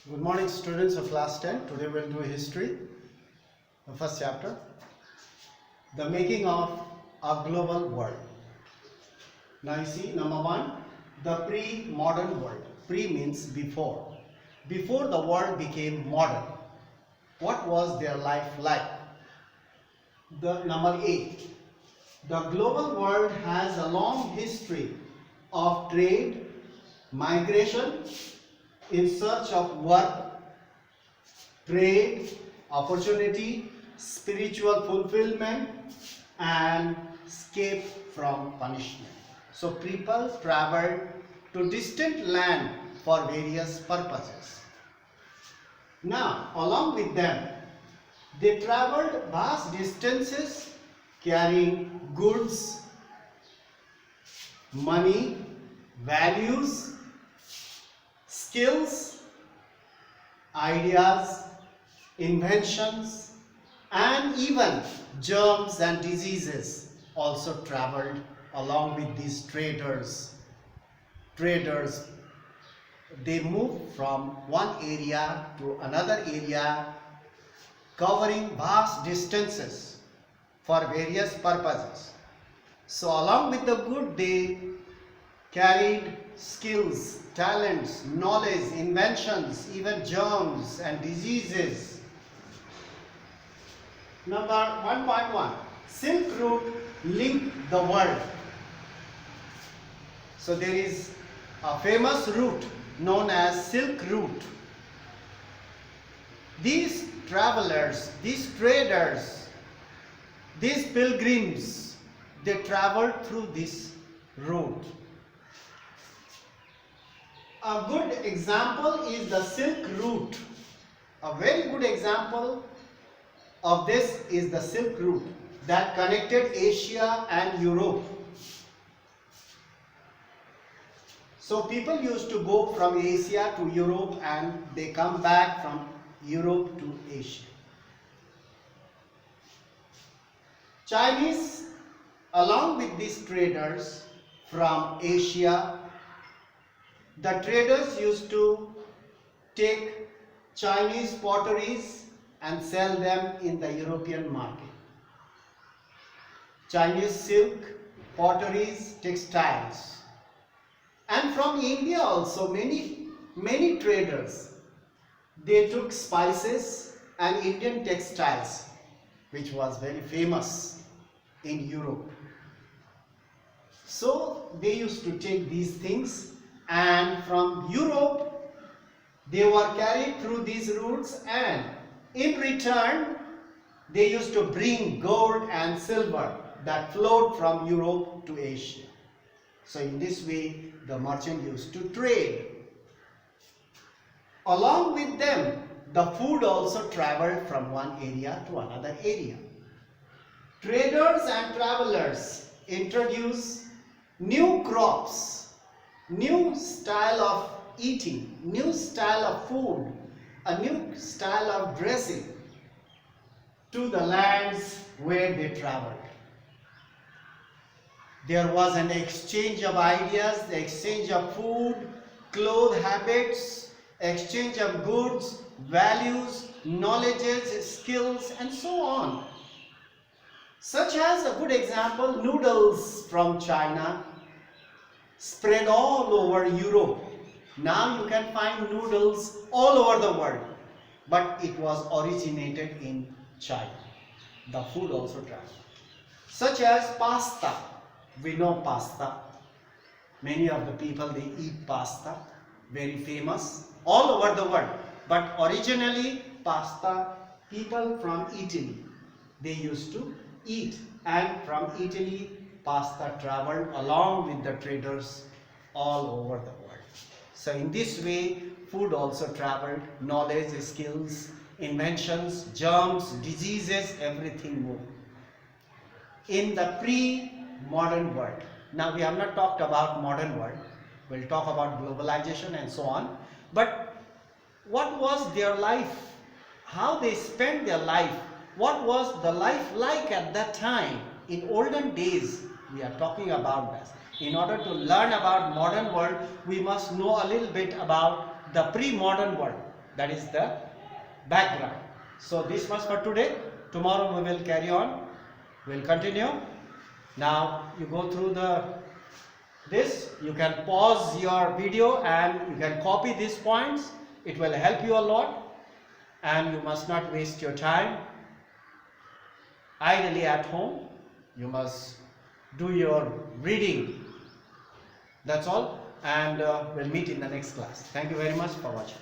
Good morning, students of class 10. Today we'll do history, the first chapter, the making of a global world. Now you see, number one, the pre-modern world. Pre means before. Before the world became modern, what was their life like? The number 8, the global world has a long history of trade, migration, in search of work, trade, opportunity, spiritual fulfillment, and escape from punishment. So people traveled to distant land for various purposes. Now, along with them, they traveled vast distances carrying goods, money, values, skills, ideas, inventions, and even germs and diseases also traveled along with these traders. Traders, they moved from one area to another area, covering vast distances for various purposes. So along with the good, they carried skills, talents, knowledge, inventions, even germs and diseases. Number 1.1, Silk Route linked the world. So there is a famous route known as Silk Route. These travelers, these traders, these pilgrims, they traveled through this route. A good example is the Silk Route. A very good example of this is the Silk Route that connected Asia and Europe. So people used to go from Asia to Europe and they come back from Europe to Asia. Chinese, along with these traders from Asia, the traders used to take Chinese potteries and sell them in the European market. Chinese silk, potteries, textiles. And from India also many traders, they took spices and Indian textiles, which was very famous in Europe. So they used to take these things, and from Europe they were carried through these routes, and in return they used to bring gold and silver that flowed from Europe to Asia. So in this way the merchant used to trade. Along with them, the food also traveled from one area to another area. Traders and travelers introduced new crops, new style of eating, new style of food, a new style of dressing to the lands where they traveled. There was an exchange of ideas, the exchange of food, clothes, habits, exchange of goods, values, knowledges, skills, and so on. Such as a good example, noodles from China spread all over Europe. Now you can find noodles all over the world, but it was originated in China. The food also traveled. Such as pasta. We know pasta. Many of the people, they eat pasta, very famous all over the world. But originally pasta, people from Italy, they used to eat, and from Italy pasta traveled along with the traders all over the world. So in this way food also traveled, knowledge, skills, inventions, germs, diseases, everything moved. In the pre-modern world, now we have not talked about modern world, we'll talk about globalization and so on, but what was their life, how they spent their life, what was the life like at that time in olden days? We are talking about this. In order to learn about modern world, we must know a little bit about the pre-modern world. That is the background. So this much for today. Tomorrow we will carry on. We will continue. Now you go through this. You can pause your video and you can copy these points. It will help you a lot, and you must not waste your time idly at home. You must do your reading. That's all, and we'll meet in the next class. Thank you very much for watching.